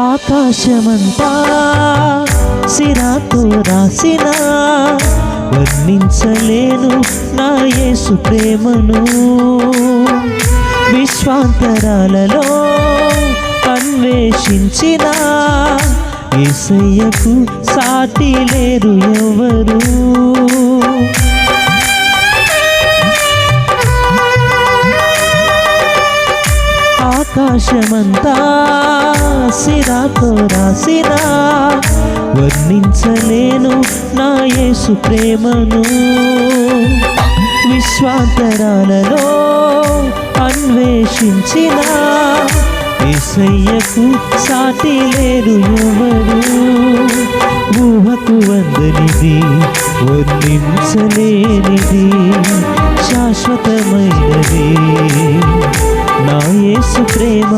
ఆకాశమంతా సిరాతో రాసిన వర్ణించలేను నా యేసు ప్రేమను. విశ్వాంతరాలలో అన్వేషించిన యేసయ్యకు సాటి లేరు ఎవరు. ఆకాశమంతా సిరాతో రాసిన వర్ణించలేను నా యేసు ప్రేమను. విశ్వాంతరాలలో అన్వేషించిన యేసయ్యకు సాటి లేరు ఎవరు. ఊహకు అందనిది వర్ణించలేనిది శాశ్వతమైనది నా యేసు ప్రేమ.